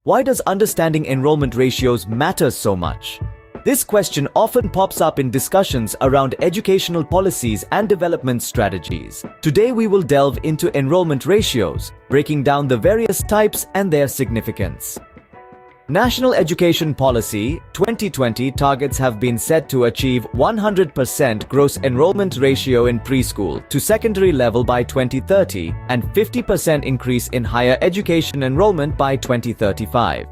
Why does understanding enrollment ratios matter so much? This question often pops up in discussions around educational policies and development strategies. Today we will delve into enrollment ratios, breaking down the various types and their significance. National Education Policy 2020 targets have been set to achieve 100% gross enrollment ratio in preschool to secondary level by 2030 and 50% increase in higher education enrollment by 2035.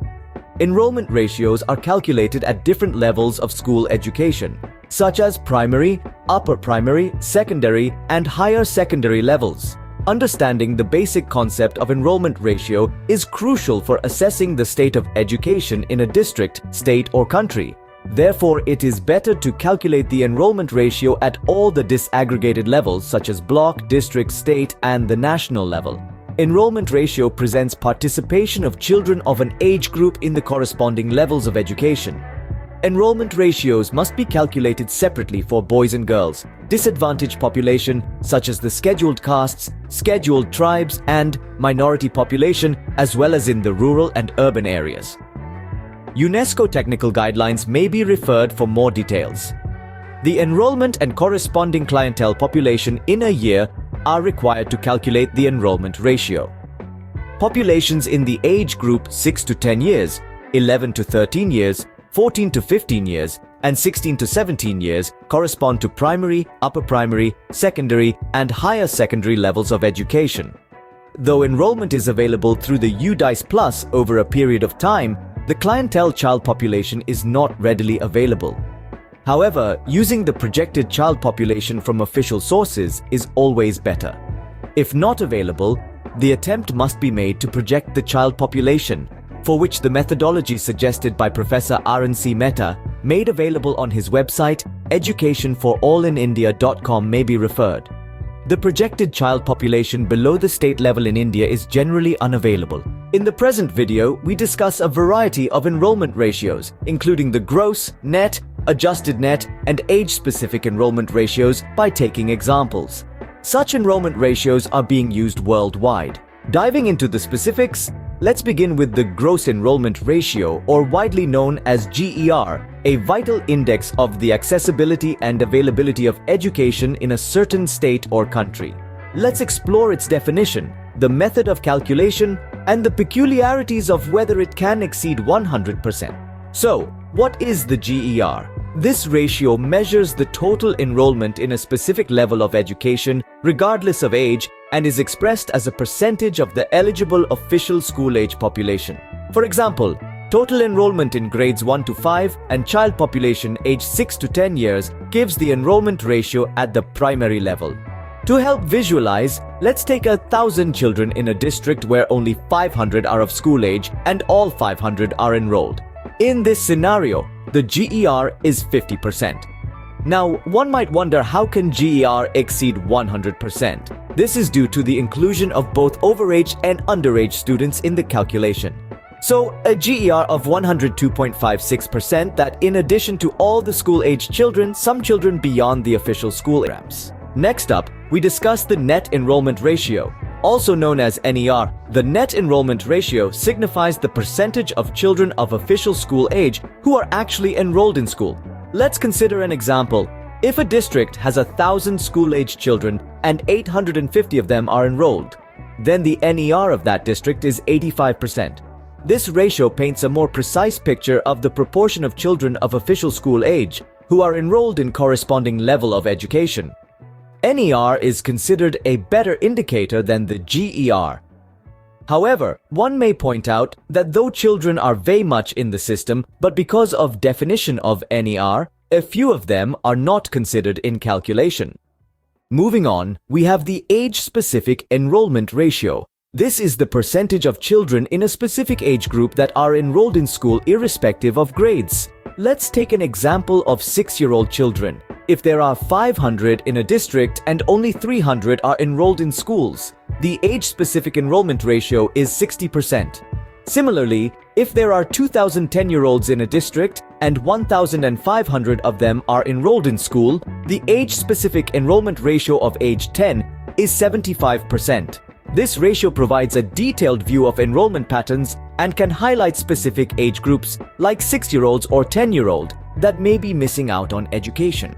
Enrollment ratios are calculated at different levels of school education, such as primary, upper primary, secondary, and higher secondary levels. Understanding the basic concept of enrollment ratio is crucial for assessing the state of education in a district, state, or country. Therefore, it is better to calculate the enrollment ratio at all the disaggregated levels such as block, district, state, and the national level. Enrollment ratio presents participation of children of an age group in the corresponding levels of education. Enrollment ratios must be calculated separately for boys and girls, disadvantaged population such as the scheduled castes, scheduled tribes, and minority population, as well as in the rural and urban areas. UNESCO technical guidelines may be referred for more details. The enrollment and corresponding clientele population in a year are required to calculate the enrollment ratio. Populations in the age group 6 to 10 years, 11 to 13 years, 14 to 15 years, and 16 to 17 years correspond to primary, upper primary, secondary, and higher secondary levels of education. Though enrollment is available through the UDICE Plus over a period of time, the clientele child population is not readily available. However, using the projected child population from official sources is always better. If not available, the attempt must be made to project the child population, for which the methodology suggested by Professor Arun C Mehta, made available on his website educationforallinindia.com, may be referred. The projected child population below the state level in India is generally unavailable. In the present video, we discuss a variety of enrollment ratios, including the gross, net, adjusted net, and age-specific enrollment ratios by taking examples. Such enrollment ratios are being used worldwide. Diving into the specifics, let's begin with the gross enrollment ratio, or widely known as GER, a vital index of the accessibility and availability of education in a certain state or country. Let's explore its definition, the method of calculation, and the peculiarities of whether it can exceed 100%. So, what is the GER? This ratio measures the total enrollment in a specific level of education, regardless of age, and is expressed as a percentage of the eligible official school-age population. For example, total enrollment in grades 1 to 5 and child population aged 6 to 10 years gives the enrollment ratio at the primary level. To help visualize, let's take 1,000 children in a district where only 500 are of school age and all 500 are enrolled. In this scenario, the GER is 50%. Now, one might wonder, how can GER exceed 100%? This is due to the inclusion of both overage and underage students in the calculation. So, a GER of 102.56% that in addition to all the school-age children, some children beyond the official school programs. Next up, we discuss the net enrollment ratio. Also known as NER, the net enrollment ratio signifies the percentage of children of official school age who are actually enrolled in school. Let's consider an example. If a district has 1,000 school-age children and 850 of them are enrolled, then the NER of that district is 85%. This ratio paints a more precise picture of the proportion of children of official school age who are enrolled in corresponding level of education. NER is considered a better indicator than the GER. However, one may point out that though children are very much in the system, but because of definition of NER, a few of them are not considered in calculation. Moving on, we have the age-specific enrollment ratio. This is the percentage of children in a specific age group that are enrolled in school irrespective of grades. Let's take an example of 6-year-old children. If there are 500 in a district and only 300 are enrolled in schools, the age-specific enrollment ratio is 60%. Similarly, if there are 2,000 10-year-olds in a district and 1,500 of them are enrolled in school, the age-specific enrollment ratio of age 10 is 75%. This ratio provides a detailed view of enrollment patterns and can highlight specific age groups like 6-year-olds or 10-year-old that may be missing out on education.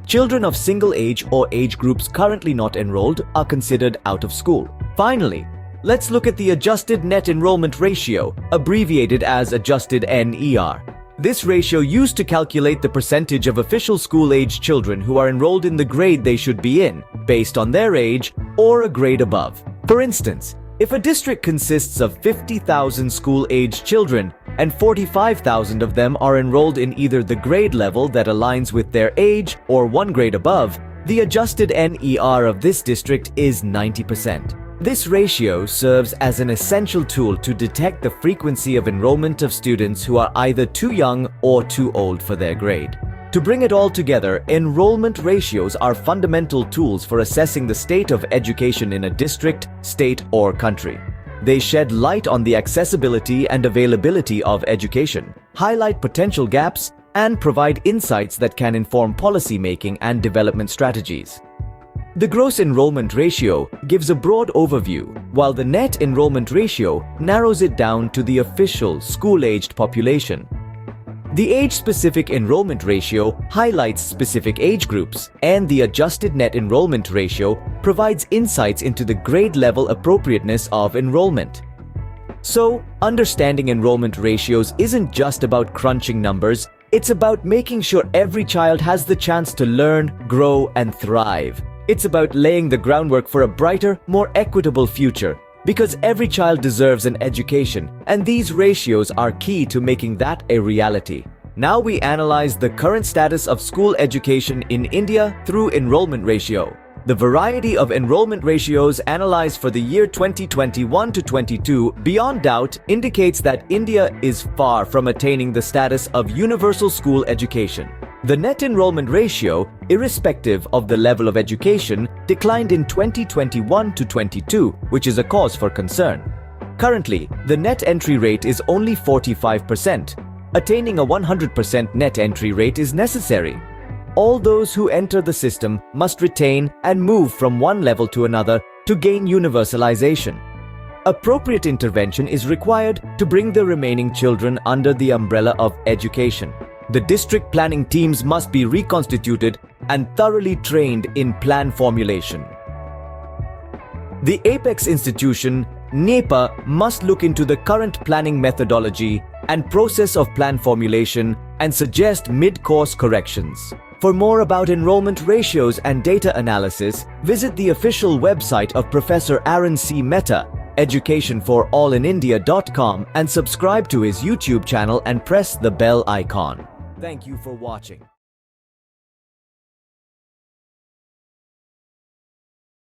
Children of single age or age groups currently not enrolled are considered out of school. Finally, let's look at the Adjusted Net Enrollment Ratio, abbreviated as Adjusted NER. This ratio used to calculate the percentage of official school-age children who are enrolled in the grade they should be in, based on their age or a grade above. For instance, if a district consists of 50,000 school-age children and 45,000 of them are enrolled in either the grade level that aligns with their age or one grade above, the adjusted NER of this district is 90%. This ratio serves as an essential tool to detect the frequency of enrollment of students who are either too young or too old for their grade. To bring it all together, enrollment ratios are fundamental tools for assessing the state of education in a district, state, or country. They shed light on the accessibility and availability of education, highlight potential gaps, and provide insights that can inform policy making and development strategies. The gross enrollment ratio gives a broad overview, while the net enrollment ratio narrows it down to the official school-aged population. The age-specific enrollment ratio highlights specific age groups, and the adjusted net enrollment ratio provides insights into the grade-level appropriateness of enrollment. So, understanding enrollment ratios isn't just about crunching numbers, it's about making sure every child has the chance to learn, grow, and thrive. It's about laying the groundwork for a brighter, more equitable future, because every child deserves an education, and these ratios are key to making that a reality. Now we analyze the current status of school education in India through enrollment ratio. The variety of enrollment ratios analyzed for the year 2021 to 22 beyond doubt indicates that India is far from attaining the status of universal school education. The net enrollment ratio, irrespective of the level of education, declined in 2021 to 22, which is a cause for concern. Currently, the net entry rate is only 45%. Attaining a 100% net entry rate is necessary. All those who enter the system must retain and move from one level to another to gain universalization. Appropriate intervention is required to bring the remaining children under the umbrella of education. The district planning teams must be reconstituted and thoroughly trained in plan formulation. The apex institution, NIEPA, must look into the current planning methodology and process of plan formulation and suggest mid-course corrections. For more about enrollment ratios and data analysis, visit the official website of Professor Arun C Mehta, educationforallinindia.com, and subscribe to his YouTube channel and press the bell icon. Thank you for watching.